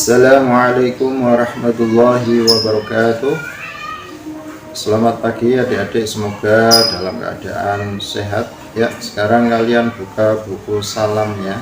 Assalamualaikum warahmatullahi wabarakatuh. Selamat pagi adik-adik, semoga dalam keadaan sehat ya. Sekarang kalian buka buku salamnya,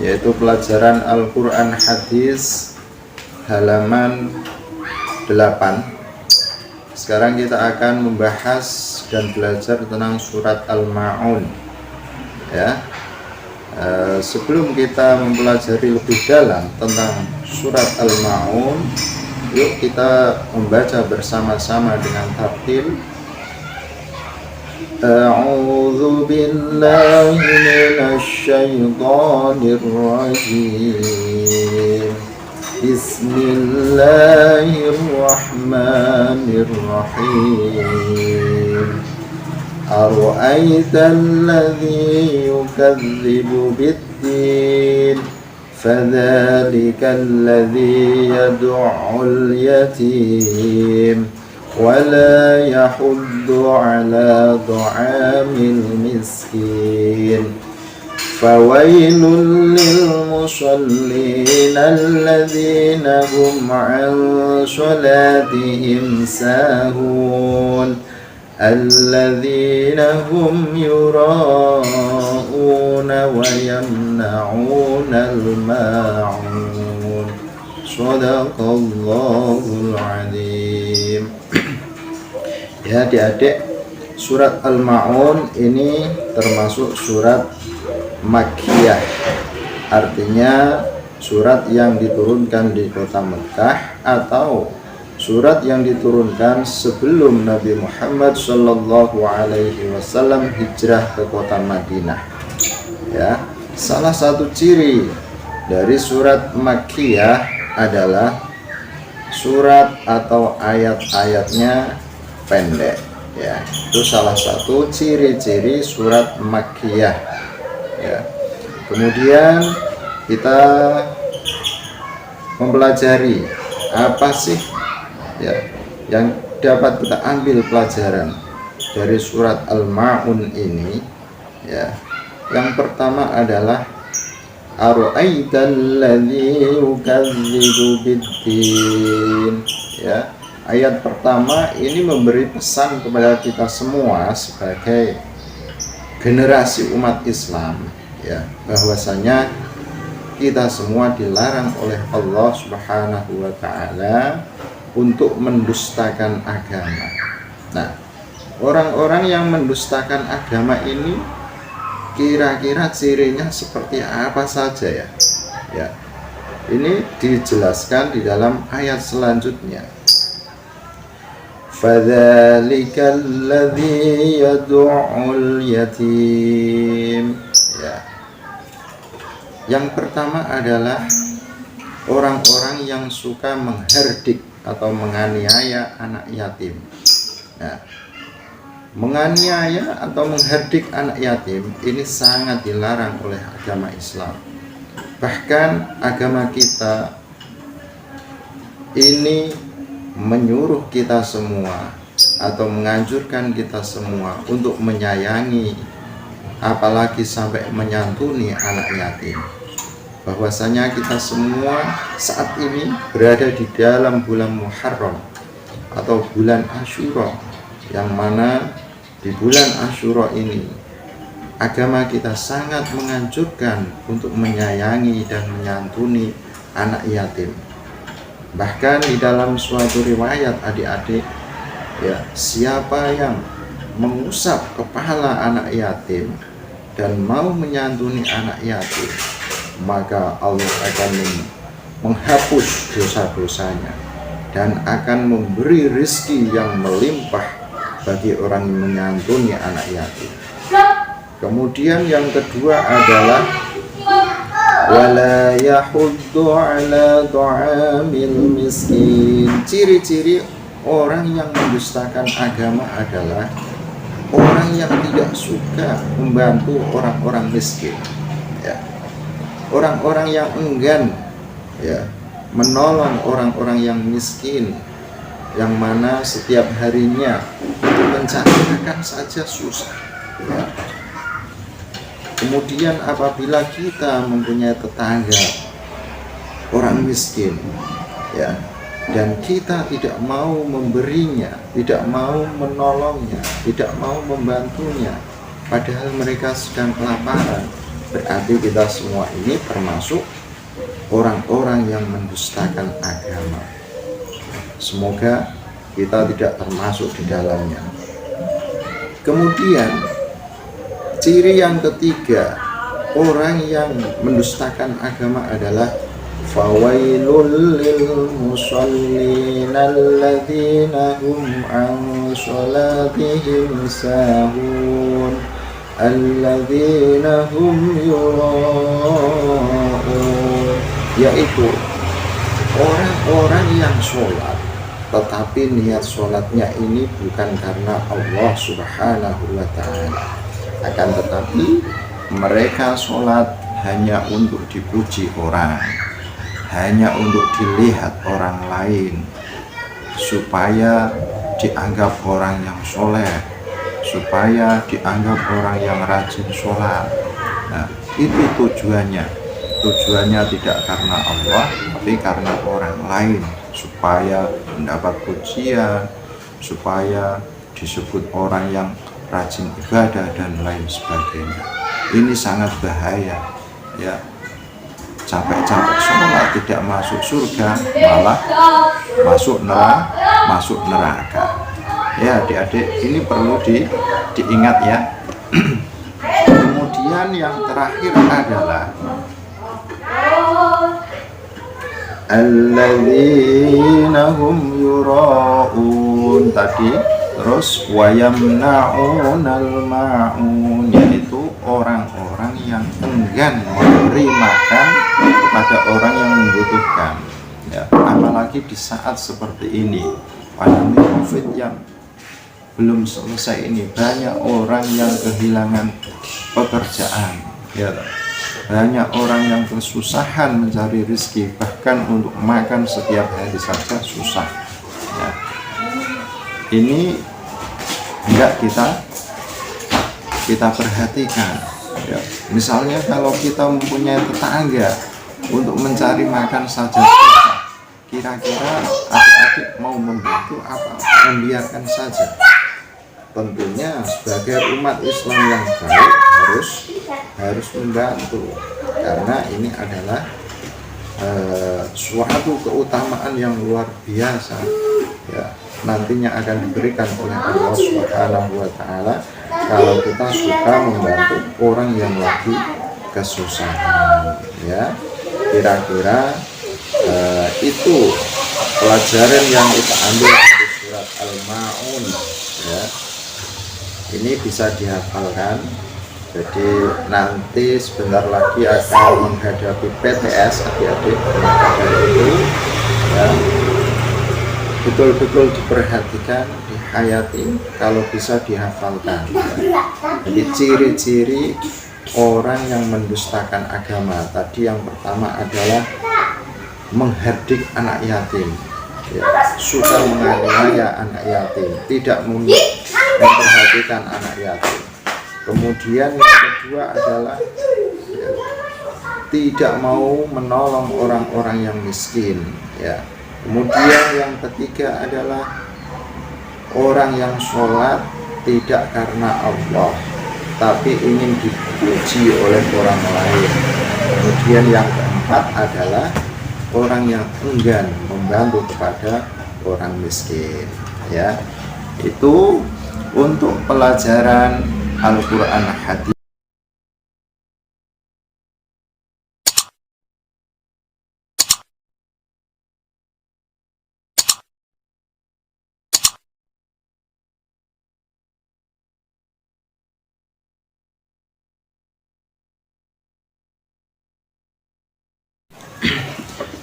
yaitu pelajaran Al-Quran Hadis halaman 8. Sekarang kita akan membahas dan belajar tentang surat Al-Ma'un ya. Sebelum kita mempelajari lebih dalam tentang surat Al-Ma'un, yuk kita membaca bersama-sama dengan tartil. A'udzu billahi minasy syaithanir rajim. Bismillahirrahmanirrahim. أرأيت الذي يكذب بالدين فذلك الذي يدع اليتيم ولا يحض على طعام المسكين فويل للمصلين الذين هم عن صلاتهم ساهون الذين هم يراءون ويمنعون الماعون صدق Allahul Azim. Ya adik-adik, surat Al-Ma'un ini termasuk surat Makkiyah, artinya surat yang diturunkan di kota Mekah atau surat yang diturunkan sebelum Nabi Muhammad Shallallahu Alaihi Wasallam hijrah ke kota Madinah. Ya, salah satu ciri dari surat Makkiyah adalah surat atau ayat-ayatnya pendek. Ya, itu salah satu ciri-ciri surat Makkiyah. Ya. Kemudian kita mempelajari apa sih ya yang dapat kita ambil pelajaran dari surat Al-Ma'un ini ya. Yang pertama adalah ara'aital ladzi yukadzibu biddin ya. Ayat pertama ini memberi pesan kepada kita semua sebagai generasi umat Islam ya, bahwasanya kita semua dilarang oleh Allah Subhanahu wa taala untuk mendustakan agama. Nah, orang-orang yang mendustakan agama ini kira-kira cirinya seperti apa saja ya? Ya, ini dijelaskan di dalam ayat selanjutnya. Fadzalikal ladzi yad'ul yatim. Ya. Yang pertama adalah orang-orang yang suka mengherdik atau menganiaya anak yatim. Nah, menganiaya atau mengherdik anak yatim ini sangat dilarang oleh agama Islam. Bahkan agama kita ini menyuruh kita semua atau menganjurkan kita semua untuk menyayangi, apalagi sampai menyantuni anak yatim. Bahwasanya kita semua saat ini berada di dalam bulan Muharram atau bulan Asyura, yang mana di bulan Asyura ini agama kita sangat menganjurkan untuk menyayangi dan menyantuni anak yatim. Bahkan di dalam suatu riwayat adik-adik ya, siapa yang mengusap kepala anak yatim dan mau menyantuni anak yatim, maka Allah akan menghapus dosa-dosanya dan akan memberi rizki yang melimpah bagi orang yang menyantuni anak yatim. Kemudian yang kedua adalah wala yahuddu ala ta'amil miskin. Ciri-ciri orang yang mendustakan agama adalah orang yang tidak suka membantu orang-orang miskin ya. Orang-orang yang enggan ya menolong orang-orang yang miskin, yang mana setiap harinya itu mencari makan saja susah ya. Kemudian apabila kita mempunyai tetangga orang miskin, ya, dan kita tidak mau memberinya, tidak mau menolongnya, tidak mau membantunya, padahal mereka sedang kelaparan, berarti kita semua ini termasuk orang-orang yang mendustakan agama. Semoga kita tidak termasuk di dalamnya. Kemudian ciri yang ketiga orang yang mendustakan agama adalah fawailul lil musallin alladzina hum an sholatihim sahun alladzina hum yura'un, yaitu orang-orang yang sholat tetapi niat sholatnya ini bukan karena Allah Subhanahu wa Ta'ala, akan tetapi mereka sholat hanya untuk dipuji orang, hanya untuk dilihat orang lain, supaya dianggap orang yang soleh, supaya dianggap orang yang rajin sholat. Nah, itu tujuannya tidak karena Allah, tapi karena orang lain, supaya mendapat pujian, supaya disebut orang yang rajin ibadah dan lain sebagainya. Ini sangat bahaya, ya. Capek-capek sholat tidak masuk surga, malah masuk neraka. Ya, adik-adik, ini perlu diingat ya. Kemudian yang terakhir adalah alladzina hum yura'un tadi, terus wayamna'unal ma'un, yaitu orang-orang yang enggan memberi makan kepada orang yang membutuhkan, ya. Apalagi di saat seperti ini, pandemi COVID yang belum selesai ini, banyak orang yang kehilangan pekerjaan, ya. Banyak orang yang kesusahan mencari rezeki, bahkan untuk makan setiap hari saja susah, ya. Ini enggak kita perhatikan, ya. Misalnya kalau kita mempunyai tetangga untuk mencari makan saja susah, kira-kira adik-adik mau membantu apa? Membiarkan saja? Tentunya sebagai umat Islam yang baik harus membantu, karena ini adalah suatu keutamaan yang luar biasa, ya, nantinya akan diberikan oleh Allah Subhanahu wa Ta'ala kalau kita suka membantu orang yang lagi kesusahan, ya. Kira-kira itu pelajaran yang kita ambil dari surat Al-Ma'un, ya. Ini bisa dihafalkan. Jadi nanti sebentar lagi akan menghadapi PTS, adik-adik, maka dari itu, ya, betul-betul diperhatikan, dihayati, kalau bisa dihafalkan, ya. Jadi ciri-ciri orang yang mendustakan agama tadi, yang pertama adalah menghardik anak yatim, ya, suka menganiaya anak yatim, tidak memperhatikan anak yatim. Kemudian yang kedua adalah, ya, tidak mau menolong orang-orang yang miskin, ya. Kemudian yang ketiga adalah orang yang sholat tidak karena Allah, tapi ingin dipuji oleh orang lain. Kemudian yang keempat adalah orang yang enggan membantu kepada orang miskin, ya. Itu untuk pelajaran Al-Quran Hadis.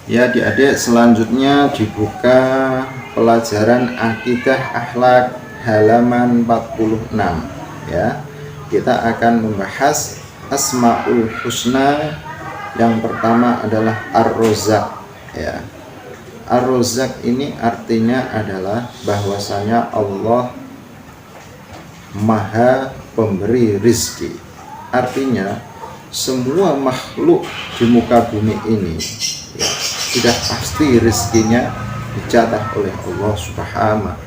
Ya, adik-adik, selanjutnya dibuka pelajaran akidah akhlak halaman 46, ya. Kita akan membahas Asmaul Husna. Yang pertama adalah Ar-Razzaq, ya. Ar-Razzaq ini artinya adalah bahwasanya Allah Maha Pemberi rizki. Artinya semua makhluk di muka bumi ini, ya, sudah pasti rezekinya dicatat oleh Allah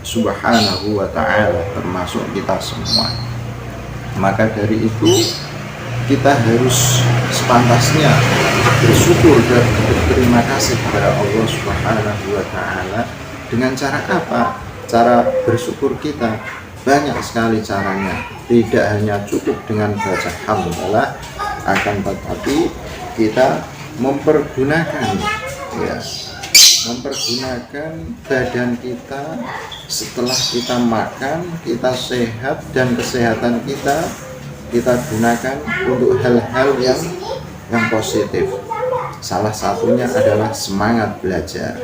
Subhanahu wa Ta'ala, termasuk kita semua. Maka dari itu kita harus sepantasnya bersyukur dan berterima kasih kepada Allah Subhanahu wa Ta'ala. Dengan cara apa? Cara bersyukur kita banyak sekali caranya. Tidak hanya cukup dengan baca hamdalah, akan tetapi kita mempergunakan badan kita setelah kita makan, kita sehat, dan kesehatan kita gunakan untuk hal-hal yang positif. Salah satunya adalah semangat belajar.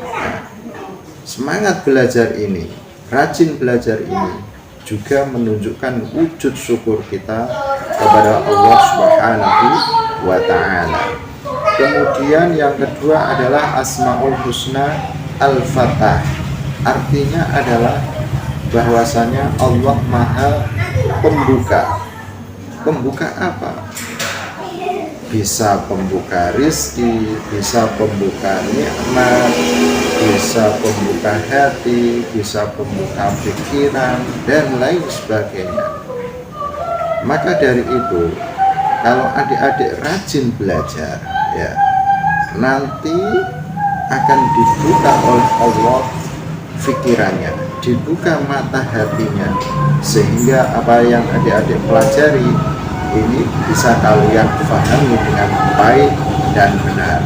Semangat belajar ini, rajin belajar ini juga menunjukkan wujud syukur kita kepada Allah Subhanahu wa Ta'ala. Kemudian yang kedua adalah Asmaul Husna Al-Fatah. Artinya adalah bahwasanya Allah Maha Pembuka. Pembuka apa? Bisa pembuka rizki, bisa pembuka nikmat, bisa pembuka hati, bisa pembuka pikiran, dan lain sebagainya. Maka dari itu, kalau adik-adik rajin belajar, nanti akan dibuka oleh Allah pikirannya, dibuka mata hatinya, sehingga apa yang adik-adik pelajari ini bisa kalian pahami dengan baik dan benar.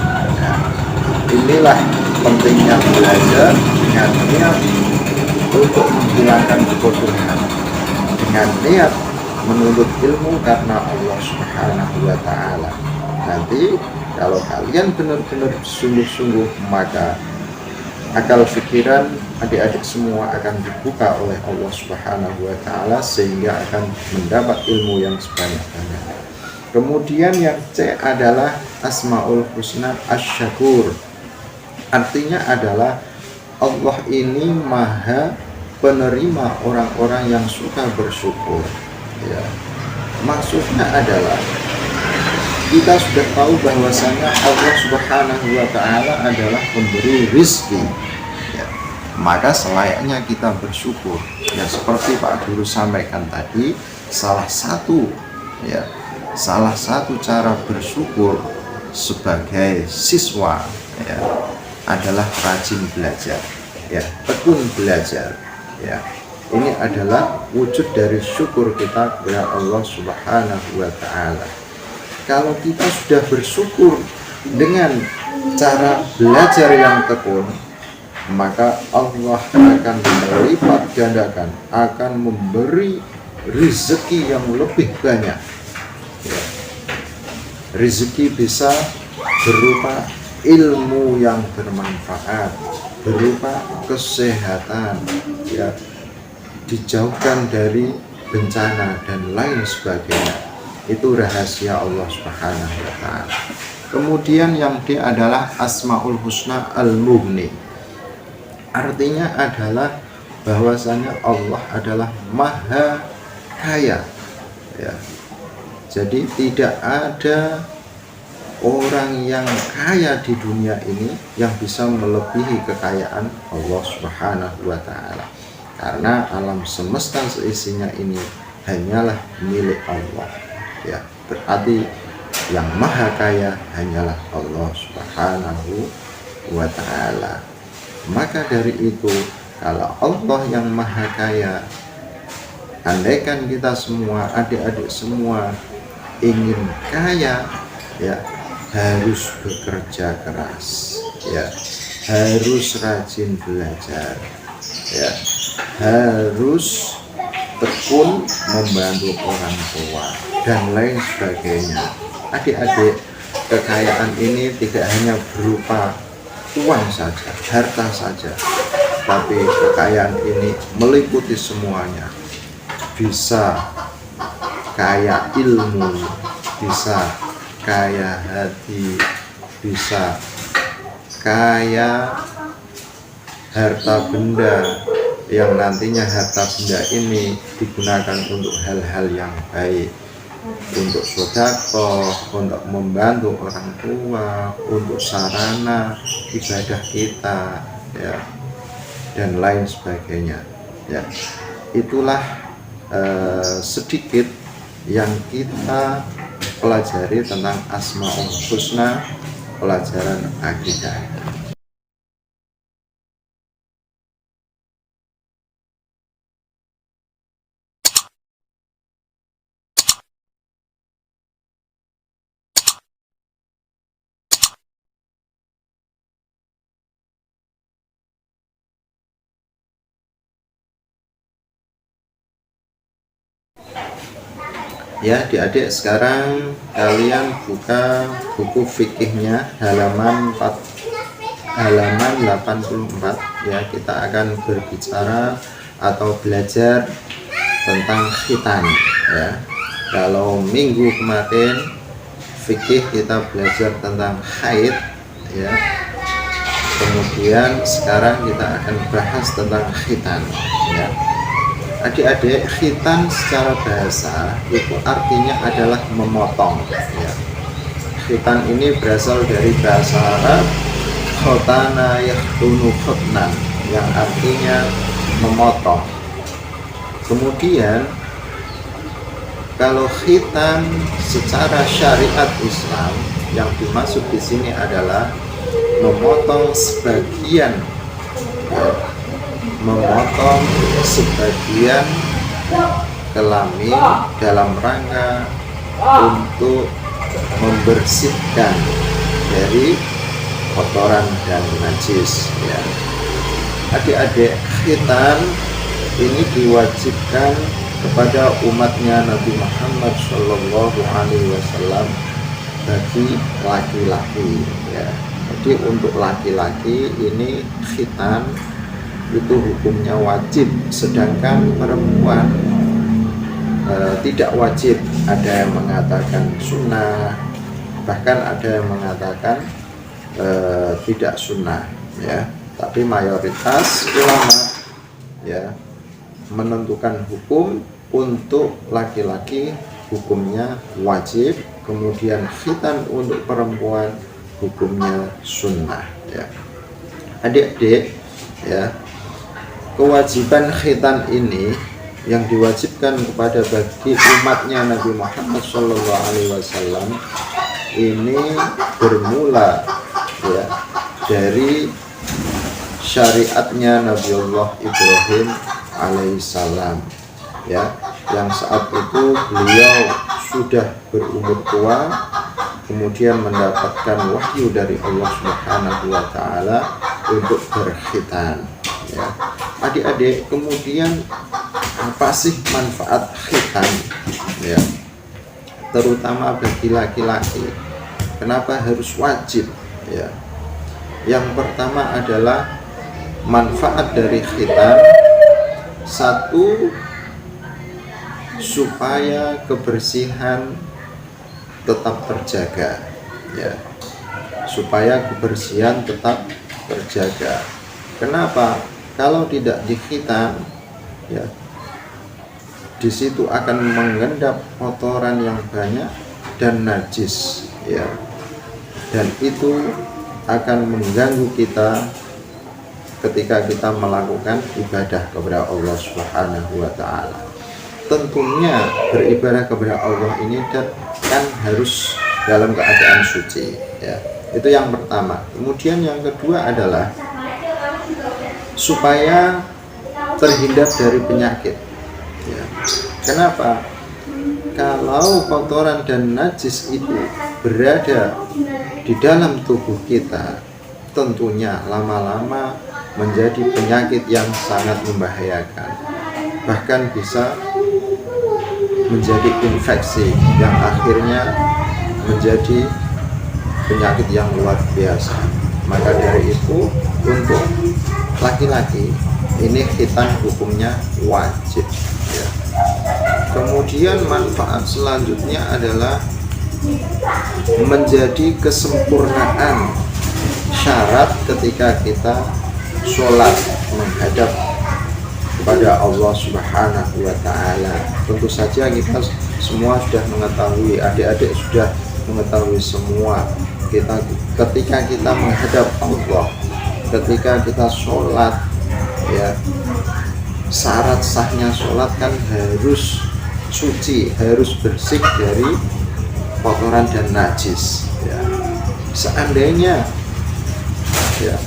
Inilah pentingnya belajar dengan niat untuk menghilangkan kebodohan, dengan niat menuntut ilmu karena Allah Subhanahu wa Ta'ala. Nanti kalau kalian benar-benar sungguh-sungguh, maka akal pikiran adik-adik semua akan dibuka oleh Allah Subhanahu wa Ta'ala, sehingga akan mendapat ilmu yang sebanyak-banyaknya. Kemudian yang C adalah Asmaul Husna Asy-Syakur. Artinya adalah Allah ini maha penerima orang-orang yang suka bersyukur. Maksudnya adalah kita sudah tahu bahwasanya Allah Subhanahu wa Ta'ala adalah pemberi rizki, maka selayaknya kita bersyukur. Seperti Pak Guru sampaikan tadi, salah satu cara bersyukur sebagai siswa adalah rajin belajar, tekun belajar. Ini adalah wujud dari syukur kita kepada Allah Subhanahu wa Ta'ala. Kalau kita sudah bersyukur dengan cara belajar yang tekun, maka Allah akan melipat gandakan, akan memberi rezeki yang lebih banyak. Rezeki bisa berupa ilmu yang bermanfaat, berupa kesehatan, dijauhkan dari bencana dan lain sebagainya. Itu rahasia Allah Subhanahu wa Ta'ala. Kemudian yang D adalah Asmaul Husna Al-Mughni. Artinya adalah bahwasanya Allah adalah maha kaya. Jadi tidak ada orang yang kaya di dunia ini yang bisa melebihi kekayaan Allah Subhanahu wa Ta'ala. Karena alam semesta seisinya ini hanyalah milik Allah. Berarti yang maha kaya hanyalah Allah Subhanahu wa Ta'ala. Maka dari itu, kalau Allah yang maha kaya, andaikan kita semua, adik-adik semua ingin kaya, harus bekerja keras, harus rajin belajar, harus tekun membantu orang tua dan lain sebagainya. Adik-adik, kekayaan ini tidak hanya berupa uang saja, harta saja, tapi kekayaan ini meliputi semuanya. Bisa kaya ilmu, bisa kaya hati, bisa kaya harta benda, yang nantinya harta benda ini digunakan untuk hal-hal yang baik, untuk sedekah, untuk membantu orang tua, untuk sarana ibadah kita, ya, dan lain sebagainya. Ya, itulah sedikit yang kita pelajari tentang Asmaul Husna, pelajaran akidah. Ya, adik-adik, sekarang kalian buka buku fikihnya halaman 84, ya. Kita akan berbicara atau belajar tentang khitan, ya. Kalau minggu kemarin fikih kita belajar tentang haid, ya. Kemudian sekarang kita akan bahas tentang khitan, ya. Adik-adik, khitan secara bahasa itu artinya adalah memotong, ya. Khitan ini berasal dari bahasa Arab khotana yahtunu khotnan, yang artinya memotong. Kemudian kalau khitan secara syariat Islam, yang dimaksud di sini adalah memotong sebagian, ya, memotong sebagian kelamin dalam rangka untuk membersihkan dari kotoran dan najis, ya. Adik-adik, khitan ini diwajibkan kepada umatnya Nabi Muhammad SAW bagi laki-laki, ya. Jadi untuk laki-laki ini khitan itu hukumnya wajib, sedangkan perempuan tidak wajib. Ada yang mengatakan sunnah, bahkan ada yang mengatakan tidak sunnah, ya. Tapi mayoritas ulama, ya, menentukan hukum untuk laki-laki hukumnya wajib, kemudian khitan untuk perempuan hukumnya sunnah, ya. Adik-adik, ya, kewajiban khitan ini yang diwajibkan kepada bagi umatnya Nabi Muhammad SAW ini bermula, ya, dari syariatnya Nabiullah Ibrahim alaihissalam, ya, yang saat itu beliau sudah berumur tua, kemudian mendapatkan wahyu dari Allah Subhanahu wa Ta'ala untuk berkhitan, ya. Adik-adik, kemudian apa sih manfaat khitan, ya, terutama bagi laki-laki? Kenapa harus wajib, ya? Yang pertama adalah manfaat dari khitan, satu, supaya kebersihan tetap terjaga, ya, supaya kebersihan tetap terjaga. Kenapa? Kalau tidak dikhitan, ya, di situ akan mengendap kotoran yang banyak dan najis, ya, dan itu akan mengganggu kita ketika kita melakukan ibadah kepada Allah Subhanahu wa Ta'ala. Tentunya beribadah kepada Allah ini kan harus dalam keadaan suci, ya. Itu yang pertama. Kemudian yang kedua adalah supaya terhindar dari penyakit, ya. Kenapa? Kalau kotoran dan najis itu berada di dalam tubuh kita, tentunya lama-lama menjadi penyakit yang sangat membahayakan, bahkan bisa menjadi infeksi yang akhirnya menjadi penyakit yang luar biasa. Maka dari itu, untuk laki-laki ini khitan hukumnya wajib, ya. Kemudian manfaat selanjutnya adalah menjadi kesempurnaan syarat ketika kita sholat menghadap kepada Allah Subhanahu wa Ta'ala. Tentu saja kita semua sudah mengetahui, adik-adik sudah mengetahui semua. Ketika kita menghadap Allah, ketika kita sholat, ya, syarat sahnya sholat kan harus suci, harus bersih dari kotoran dan najis, ya. Seandainya, ya,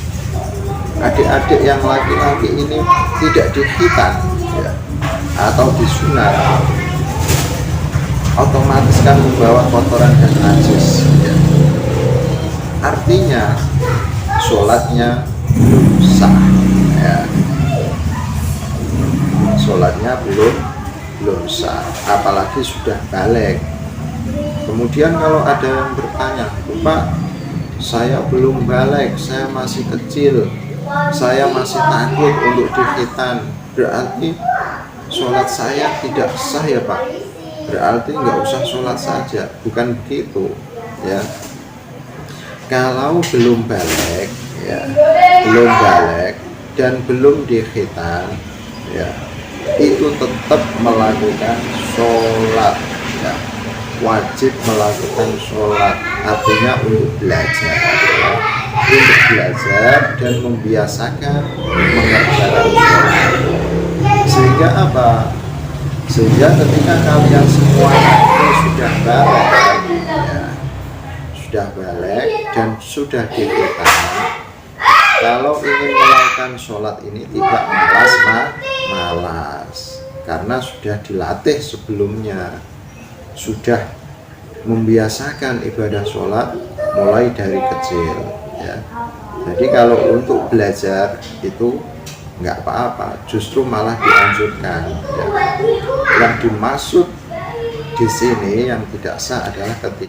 adik-adik yang laki-laki ini tidak dikhitan, ya, atau disunat, otomatis kan membawa kotoran dan najis, ya. Artinya sholatnya belum sah, ya. Sholatnya belum sah, apalagi sudah balik. Kemudian kalau ada yang bertanya, Pak, saya belum balik, saya masih kecil, saya masih takut untuk dikhitan, berarti sholat saya tidak sah ya Pak? Berarti nggak usah sholat saja. Bukan begitu, ya. Kalau belum balik, ya, belum balik dan belum dikhitan, ya, itu tetap melakukan sholat, ya. Wajib melakukan sholat, artinya untuk belajar, ya. Untuk belajar dan membiasakan mengerjakan sholat. Sehingga apa? Sehingga ketika kalian semua itu sudah balik, ya, sudah balik dan sudah dikhitan, kalau ingin melakukan sholat ini tidak malas, karena sudah dilatih sebelumnya, sudah membiasakan ibadah sholat mulai dari kecil, ya. Jadi kalau untuk belajar itu nggak apa-apa, justru malah dianjurkan, ya. Yang dimaksud di sini yang tidak sah adalah ketika